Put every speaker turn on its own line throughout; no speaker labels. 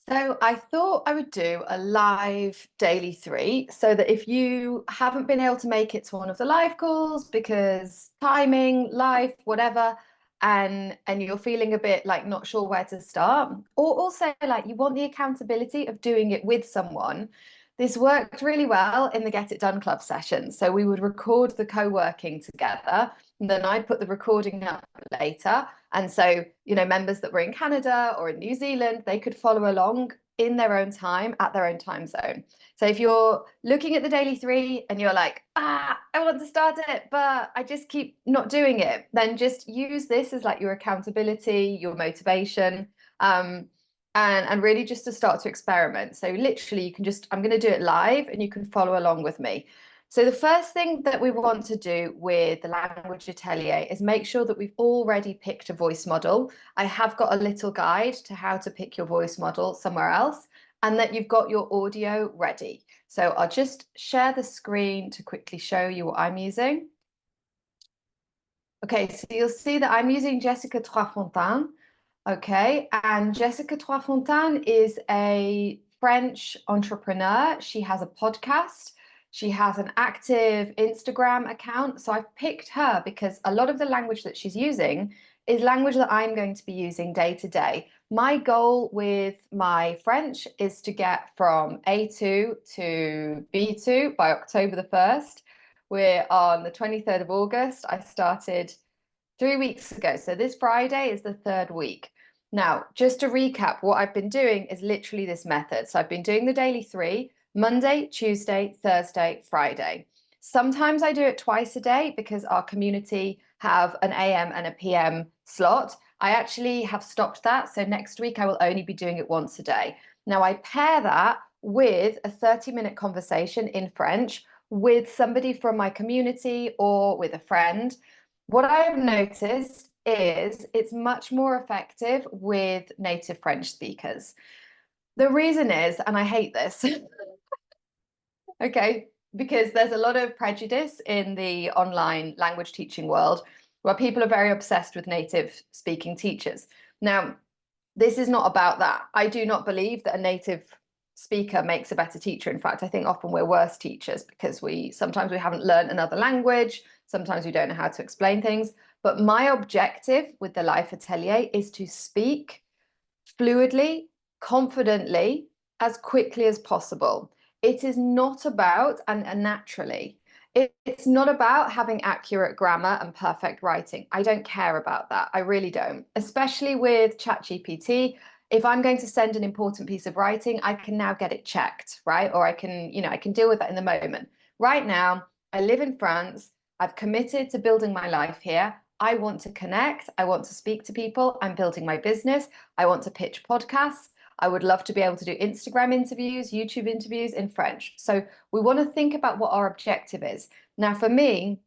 So I thought I would do a live daily three so that if you haven't been able to make it to one of the live calls because timing, life, whatever, and you're feeling a bit like not sure where to start, or also like you want the accountability of doing it with someone. This worked really well in the Get It Done Club session. So we would record the co-working together, and then I'd put the recording up later. And so, members that were in Canada or in New Zealand, they could follow along in their own time at their own time zone. So if you're looking at the daily three and you're like, I want to start it, but I just keep not doing it, then just use this as like your accountability, your motivation. And really just to start to experiment. So literally you can just, I'm going to do it live and you can follow along with me. So the first thing that we want to do with the Language Atelier is make sure that we've already picked a voice model. I have got a little guide to how to pick your voice model somewhere else, and that you've got your audio ready. So I'll just share the screen to quickly show you what I'm using. Okay, so you'll see that I'm using Jessica Troisfontaine. Okay, and Jessica Troisfontaine is a French entrepreneur. She has a podcast. She has an active Instagram account. So I've picked her because a lot of the language that she's using is language that I'm going to be using day to day. My goal with my French is to get from A2 to B2 by October the 1st. We're on the 23rd of August. I started 3 weeks ago. So this Friday is the third week. Now, just to recap, what I've been doing is literally this method. So I've been doing the daily three, Monday, Tuesday, Thursday, Friday. Sometimes I do it twice a day because our community have an AM and a PM slot. I actually have stopped that. So next week I will only be doing it once a day. Now I pair that with a 30-minute conversation in French with somebody from my community or with a friend. What I've noticed is it's much more effective with native French speakers. The reason is, and I hate this, okay, because there's a lot of prejudice in the online language teaching world where people are very obsessed with native speaking teachers. Now, this is not about that. I do not believe that a native speaker makes a better teacher. In fact, I think often we're worse teachers because sometimes we haven't learned another language, sometimes we don't know how to explain things. But my objective with the Life Atelier is to speak fluidly, confidently, as quickly as possible. It is not about, and naturally, it's not about having accurate grammar and perfect writing. I don't care about that. I really don't, especially with ChatGPT. If I'm going to send an important piece of writing, I can now get it checked, right? Or I can deal with that in the moment. Right now, I live in France. I've committed to building my life here. I want to connect. I want to speak to people. I'm building my business. I want to pitch podcasts. I would love to be able to do Instagram interviews, YouTube interviews in French. So we want to think about what our objective is. Now, for me,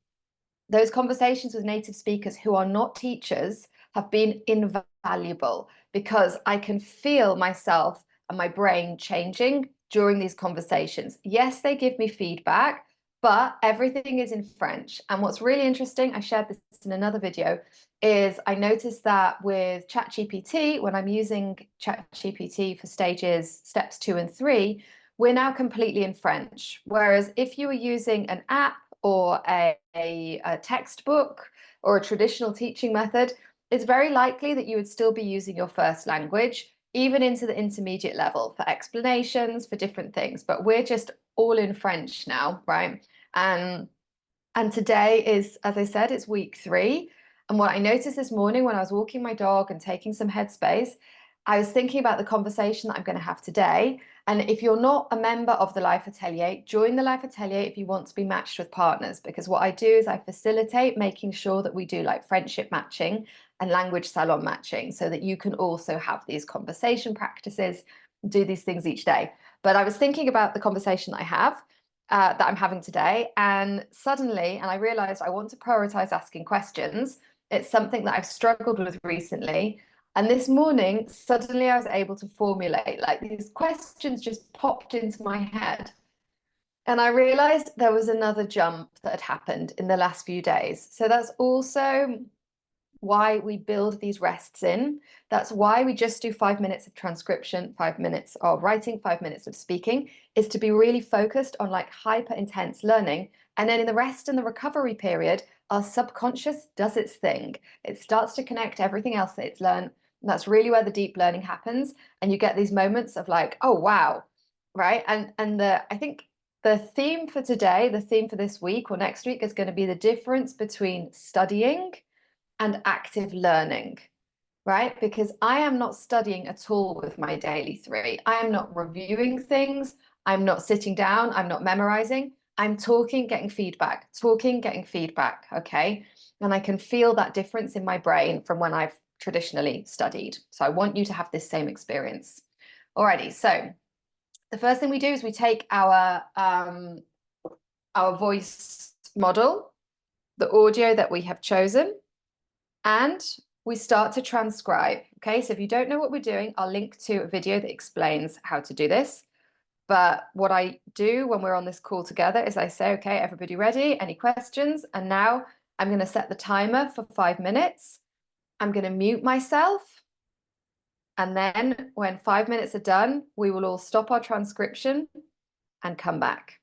those conversations with native speakers who are not teachers have been invaluable because I can feel myself and my brain changing during these conversations. Yes, they give me feedback, but everything is in French. And what's really interesting, I shared this in another video, is I noticed that with ChatGPT, when I'm using ChatGPT for steps 2 and 3, we're now completely in French. Whereas if you were using an app or a textbook or a traditional teaching method, it's very likely that you would still be using your first language, even into the intermediate level for explanations, for different things. But we're just all in French now, right? And and today is, as I said, it's week 3. And what I noticed this morning when I was walking my dog and taking some headspace, I was thinking about the conversation that I'm going to have today. And if you're not a member of the Life Atelier, join the Life Atelier if you want to be matched with partners, because what I do is I facilitate making sure that we do like friendship matching and language salon matching so that you can also have these conversation practices, do these things each day. But I was thinking about the conversation that I have that I'm having today. And suddenly, and I realized I want to prioritize asking questions. It's something that I've struggled with recently. And this morning, suddenly I was able to formulate like these questions just popped into my head. And I realized there was another jump that had happened in the last few days. So that's also why we build these rests in. That's why we just do 5 minutes of transcription, 5 minutes of writing, 5 minutes of speaking, is to be really focused on like hyper intense learning. And then in the rest and the recovery period, our subconscious does its thing. It starts to connect everything else that it's learned. And that's really where the deep learning happens. And you get these moments of like, oh, wow. Right. And I think the theme for today, the theme for this week or next week is going to be the difference between studying and active learning, right? Because I am not studying at all with my daily three. I am not reviewing things. I'm not sitting down. I'm not memorizing. I'm talking, getting feedback, talking, getting feedback. Okay. And I can feel that difference in my brain from when I've traditionally studied. So I want you to have this same experience. Alrighty. So the first thing we do is we take our voice model, the audio that we have chosen, and we start to transcribe. Okay, so if you don't know what we're doing, I'll link to a video that explains how to do this. But what I do when we're on this call together is I say, okay, everybody ready? Any questions? And now I'm going to set the timer for 5 minutes. I'm going to mute myself. And then when 5 minutes are done, we will all stop our transcription and come back.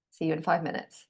See you in 5 minutes.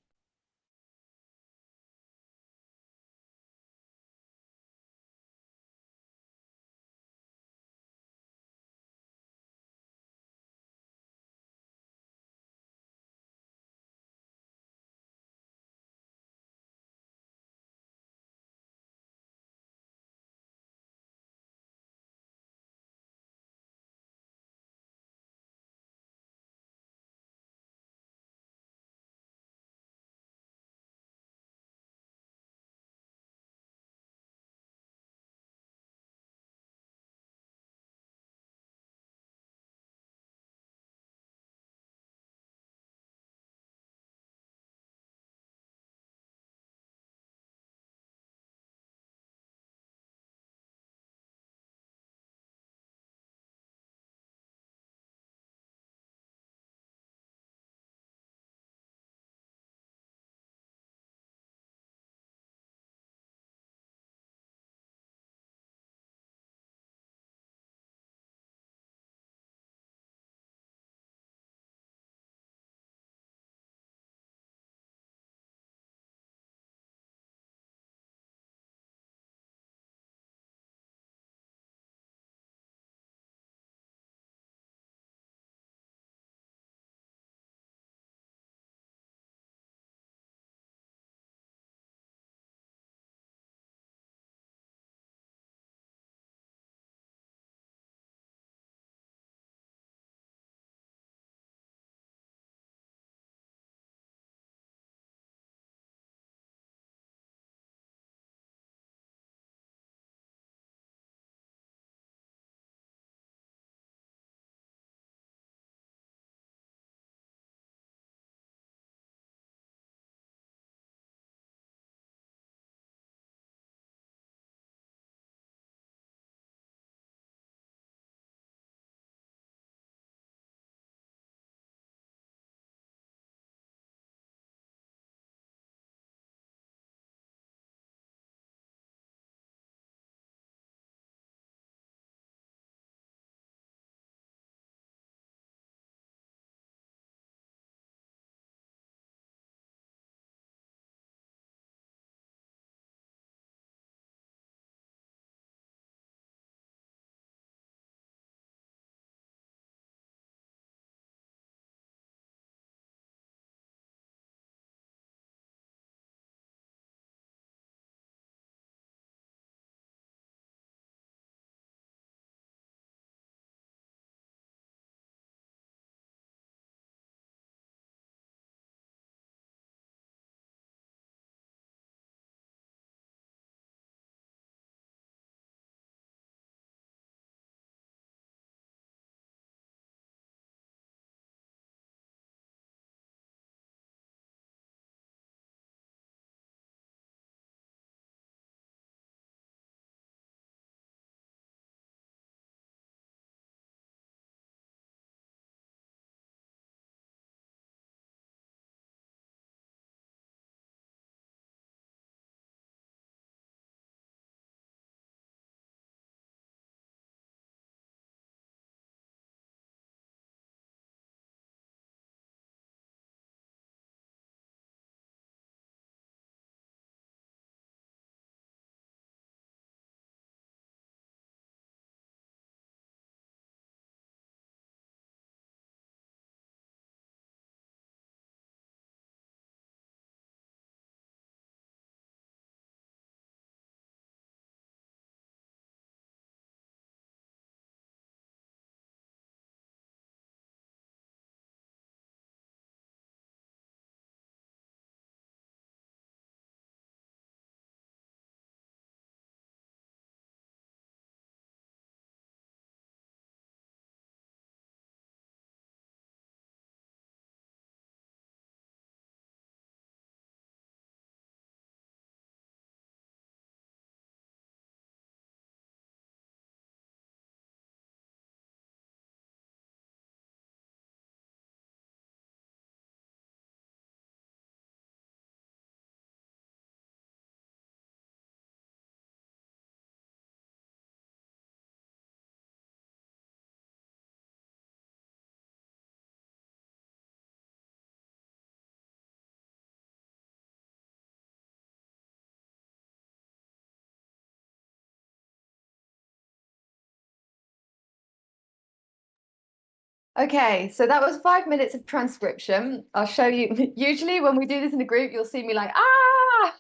Okay, so that was 5 minutes of transcription. I'll show you. Usually when we do this in a group, you'll see me like, ah,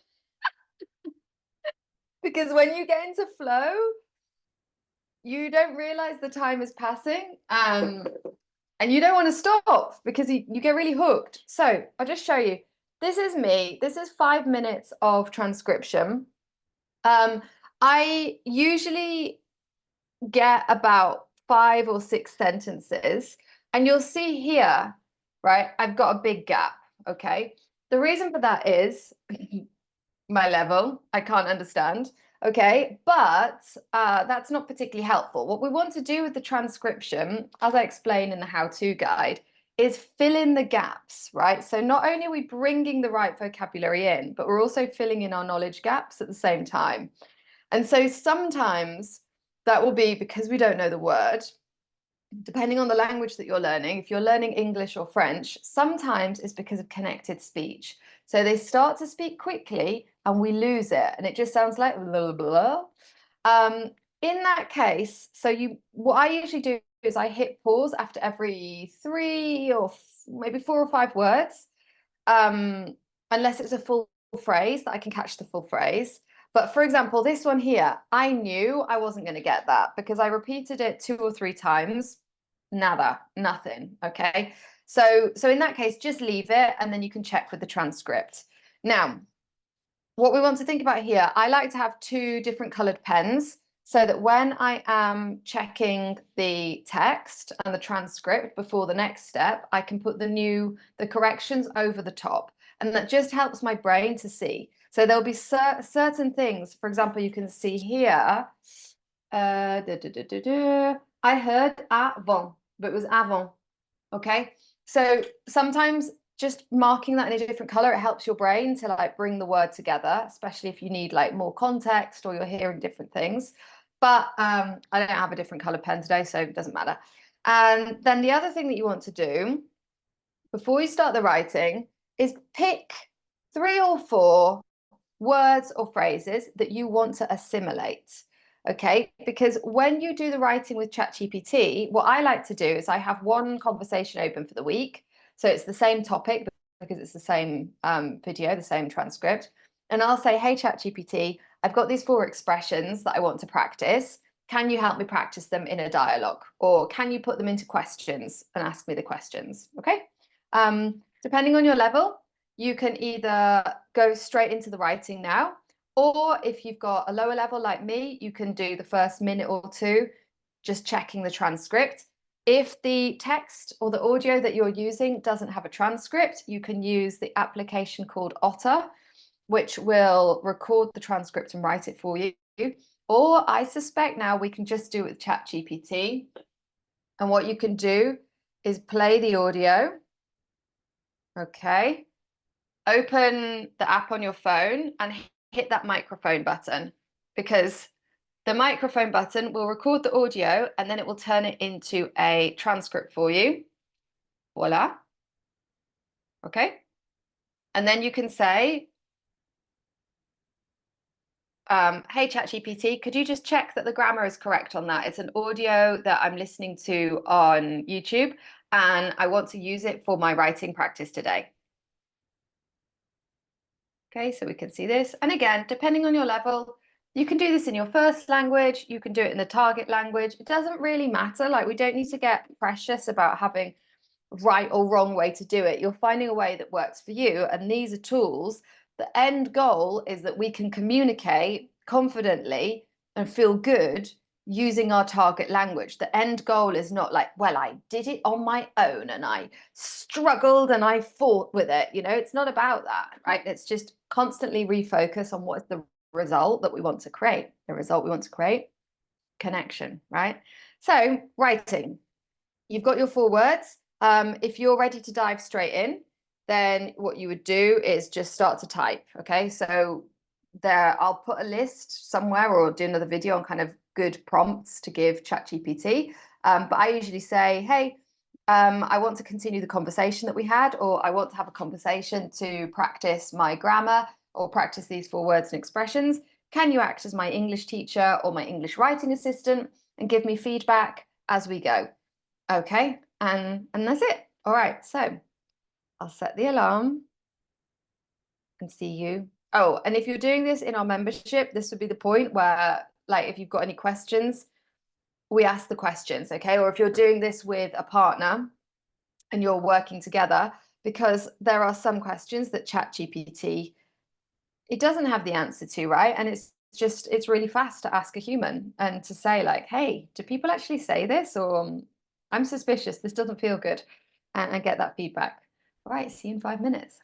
because when you get into flow, you don't realize the time is passing. And you don't want to stop because you get really hooked. So I'll just show you. This is me. This is 5 minutes of transcription. I usually get about 5 or 6 sentences, and you'll see here, right? I've got a big gap. Okay. The reason for that is my level. I can't understand. Okay, but that's not particularly helpful. What we want to do with the transcription, as I explain in the how-to guide, is fill in the gaps, right? So not only are we bringing the right vocabulary in, but we're also filling in our knowledge gaps at the same time. And so sometimes that will be because we don't know the word. Depending on the language that you're learning, if you're learning English or French, sometimes it's because of connected speech. So they start to speak quickly and we lose it, and it just sounds like blah, blah, blah. In that case, what I usually do is I hit pause after every 3 or maybe 4 or 5 words, unless it's a full phrase that I can catch the full phrase. But for example, this one here, I knew I wasn't going to get that because I repeated it 2 or 3 times. Nada, nothing. Okay. So in that case, just leave it and then you can check with the transcript. Now, what we want to think about here, I like to have 2 different colored pens so that when I am checking the text and the transcript before the next step, I can put the corrections over the top. And that just helps my brain to see. So there'll be certain things. For example, you can see here, I heard avant, but it was avant. Okay. So sometimes just marking that in a different color, it helps your brain to like bring the word together, especially if you need like more context or you're hearing different things. But I don't have a different color pen today, so it doesn't matter. And then the other thing that you want to do before you start the writing is pick 3 or 4 words or phrases that you want to assimilate. Okay, because when you do the writing with ChatGPT, what I like to do is I have one conversation open for the week. So it's the same topic because it's the same video, the same transcript. And I'll say, hey, ChatGPT, I've got these 4 expressions that I want to practice. Can you help me practice them in a dialogue? Or can you put them into questions and ask me the questions? Okay. Depending on your level, you can either go straight into the writing now, or if you've got a lower level like me, you can do the first minute or 2 just checking the transcript. If the text or the audio that you're using doesn't have a transcript, you can use the application called Otter, which will record the transcript and write it for you. Or I suspect now we can just do it with ChatGPT. And what you can do is play the audio. Okay. Open the app on your phone and hit that microphone button, because the microphone button will record the audio and then it will turn it into a transcript for you. Voila. Okay. And then you can say, hey, ChatGPT, could you just check that the grammar is correct on that? It's an audio that I'm listening to on YouTube and I want to use it for my writing practice today. Okay, so we can see this. And again, depending on your level, you can do this in your first language, you can do it in the target language. It doesn't really matter. Like, we don't need to get precious about having right or wrong way to do it. You're finding a way that works for you. And these are tools. The end goal is that we can communicate confidently and feel good using our target language. The end goal is not like, well, I did it on my own and I struggled and I fought with it. It's not about that, right? It's just constantly refocus on what's the result that we want to create. The result we want to create, connection, right? So writing, you've got your 4 words. If you're ready to dive straight in, then what you would do is just start to type. Okay, so there, I'll put a list somewhere or do another video on kind of good prompts to give ChatGPT. But I usually say, hey, I want to continue the conversation that we had, or I want to have a conversation to practice my grammar or practice these 4 words and expressions. Can you act as my English teacher or my English writing assistant and give me feedback as we go? Okay. And that's it. All right, so I'll set the alarm and see you. Oh, and if you're doing this in our membership, this would be the point where, like, if you've got any questions, we ask the questions, okay? Or if you're doing this with a partner and you're working together, because there are some questions that ChatGPT, it doesn't have the answer to, right? And it's really fast to ask a human and to say, like, hey, do people actually say this? Or I'm suspicious, this doesn't feel good, and get that feedback. All right, see you in 5 minutes.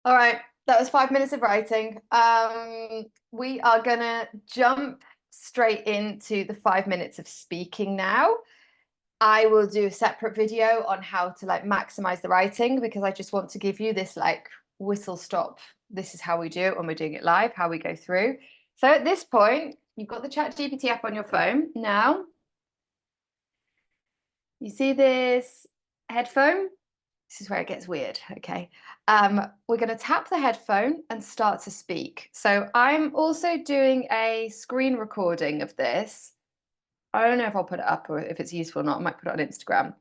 All right, that was 5 minutes of writing. We are gonna jump straight into the 5 minutes of speaking now. I will do a separate video on how to like maximize the writing because I just want to give you this like whistle stop. This is how we do it when we're doing it live, how we go through. So at this point, you've got the GPT app on your phone. Now, you see this headphone? This is where it gets weird, okay? We're going to tap the headphone and start to speak. So I'm also doing a screen recording of this. I don't know if I'll put it up or if it's useful or not. I might put it on Instagram.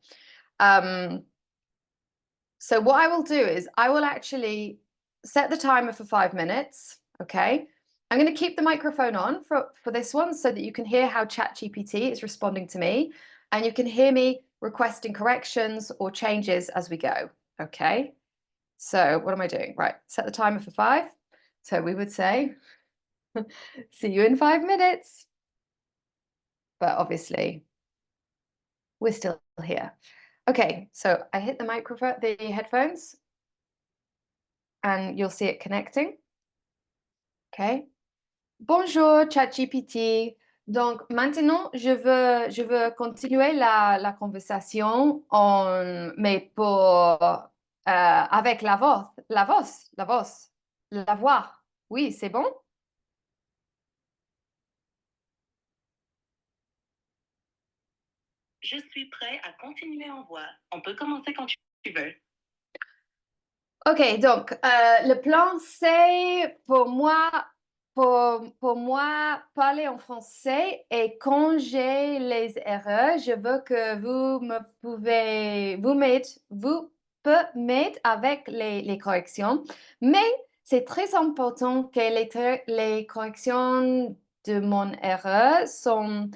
So what I will do is I will actually set the timer for 5 minutes, okay? I'm going to keep the microphone on for this one so that you can hear how ChatGPT is responding to me and you can hear me requesting corrections or changes as we go, okay? So what am I doing? Right, set the timer for 5. So we would say, see you in 5 minutes. But obviously, we're still here. Okay, so I hit the microphone, the headphones, and you'll see it connecting. Okay. Bonjour, ChatGPT. Donc maintenant, je veux continuer la conversation mais avec la voix. Oui, c'est bon?
Je suis prêt à continuer en voix. On peut commencer quand tu veux.
Ok, donc le plan, c'est pour moi parler en français et quand j'ai les erreurs, je veux que vous pouvez m'aider avec les corrections. Mais c'est très important que les corrections de mon erreur sont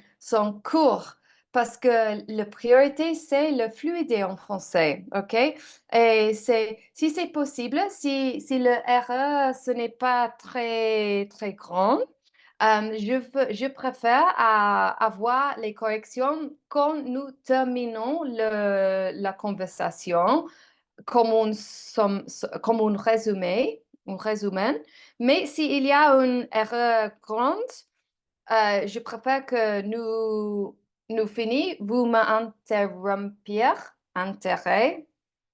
courtes parce que la priorité, c'est le fluide en français, ok? Et si c'est possible, si l'erreur ce n'est pas très grande, je préfère avoir les corrections quand nous terminons la conversation, comme un résumé. Mais s'il y a une erreur grande, je préfère que nous finissions. Vous m'interrompiez,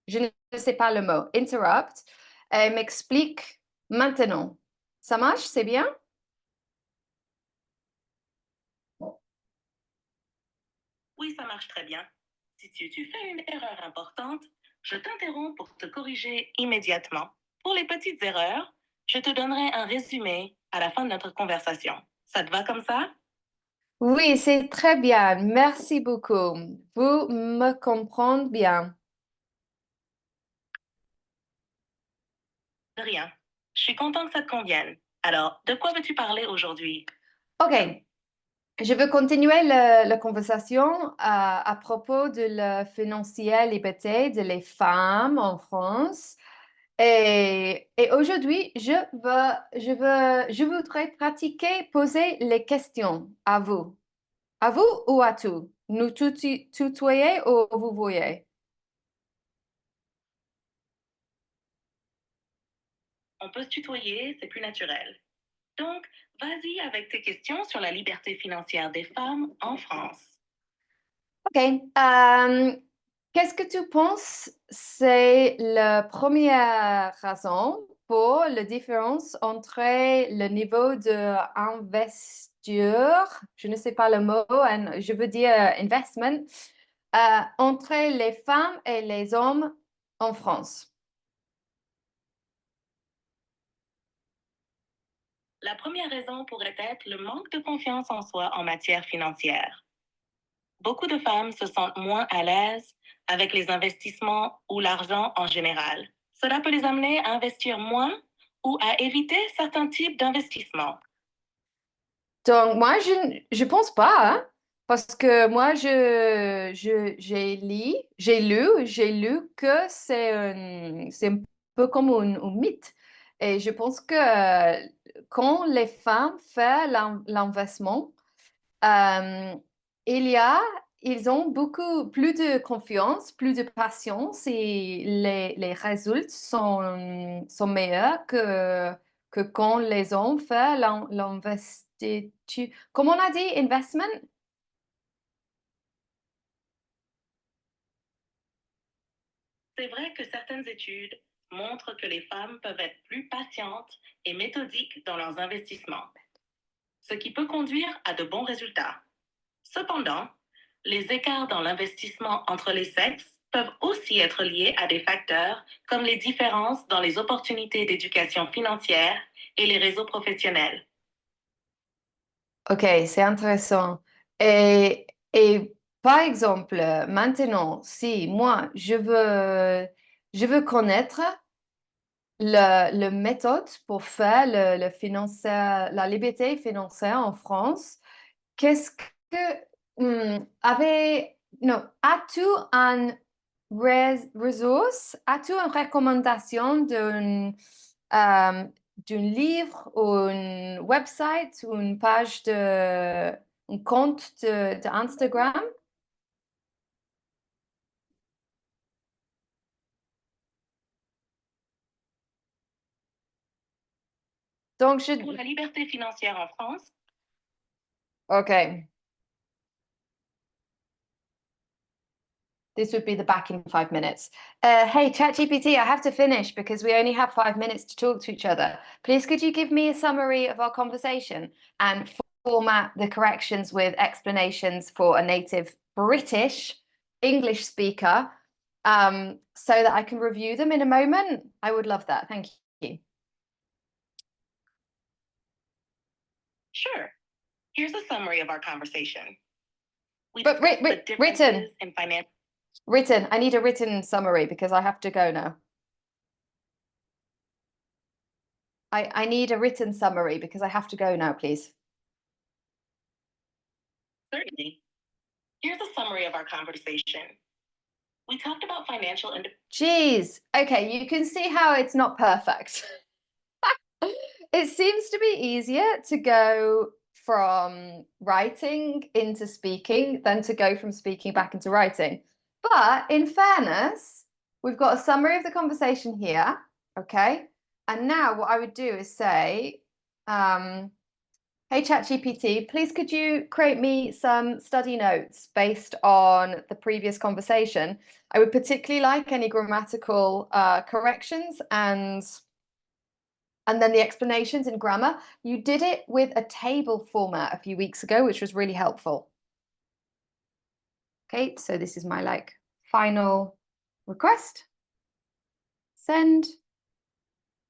je ne sais pas le mot, interrupt, m'explique maintenant. Ça marche, c'est bien?
Oui, ça marche très bien. Si tu fais une erreur importante, je t'interromps pour te corriger immédiatement. Pour les petites erreurs, je te donnerai un résumé à la fin de notre conversation. Ça te va comme ça?
Oui, c'est très bien. Merci beaucoup. Vous me comprenez bien.
De rien. Je suis content que ça te convienne. Alors, de quoi veux-tu parler aujourd'hui?
OK. Je veux continuer la conversation à propos de la financière liberté de les femmes en France. Et aujourd'hui, je voudrais pratiquer, poser les questions à vous. À vous ou à tout? Nous tutoyer ou vous voyez?
On peut se tutoyer, c'est plus naturel. Donc, vas-y avec tes questions sur la liberté financière des femmes en France.
OK. Qu'est-ce que tu penses, c'est la première raison pour la différence entre le niveau d'investisseur, je ne sais pas le mot, je veux dire investment, entre les femmes et les hommes en France?
La première raison pourrait être le manque de confiance en soi en matière financière. Beaucoup de femmes se sentent moins à l'aise avec les investissements ou l'argent en général. Cela peut les amener à investir moins ou à éviter certains types d'investissements.
Donc, moi, je pense pas, hein, parce que moi, j'ai lu que c'est un peu comme un mythe. Et je pense que quand les femmes font l'investissement, euh, il y a, ils ont beaucoup plus de confiance, plus de patience et les résultats sont meilleurs que quand les hommes font l'investiture. Comment on a dit, investment?
C'est vrai que certaines études montrent que les femmes peuvent être plus patientes et méthodiques dans leurs investissements, ce qui peut conduire à de bons résultats. Cependant, les écarts dans l'investissement entre les sexes peuvent aussi être liés à des facteurs comme les différences dans les opportunités d'éducation financière et les réseaux professionnels.
Ok, c'est intéressant. Et par exemple, maintenant, si moi, je veux connaître le méthode pour faire la liberté financière en France, qu'est-ce que non, as-tu un ressource, as-tu une recommandation d'un livre ou une website ou une page un compte de Instagram? Donc,
Pour la liberté financière en France,
okay. This would be the back in 5 minutes. Hey, ChatGPT, I have to finish because we only have 5 minutes to talk to each other. Please, could you give me a summary of our conversation and format the corrections with explanations for a native British English speaker so that I can review them in a moment? I would love that. Thank you.
sure. Here's a summary of our conversation. We
But
discussed the differences
written.
in financial.
Written. I need a written summary because I have to go now. I need a written summary because I have to go now, please.
Certainly. Here's a summary of our conversation. We talked about financial independence.
Geez. Okay, you can see how it's not perfect. It seems to be easier to go from writing into speaking than to go from speaking back into writing. But in fairness, we've got a summary of the conversation here, okay? And now what I would do is say, hey ChatGPT, please could you create me some study notes based on the previous conversation? I would particularly like any grammatical corrections and then the explanations in grammar. You did it with a table format a few weeks ago, which was really helpful. Okay, so this is my final request. Send.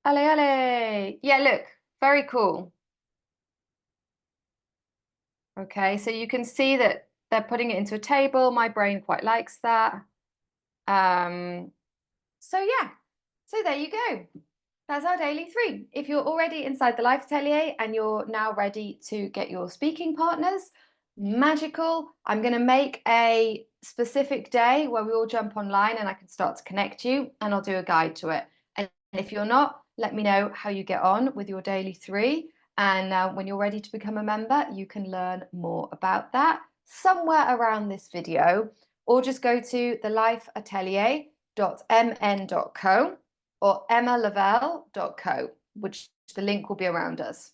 Allez, allez. Yeah, look, very cool. Okay, so you can see that they're putting it into a table. My brain quite likes that. So yeah, so there you go. That's our daily 3. If you're already inside the Life Atelier and you're now ready to get your speaking partners, magical. I'm going to make a specific day where we all jump online and I can start to connect you and I'll do a guide to it. And if you're not, let me know how you get on with your daily 3. And when you're ready to become a member, you can learn more about that somewhere around this video, or just go to thelifeatelier.mn.co or emmalavelle.co, which the link will be around us.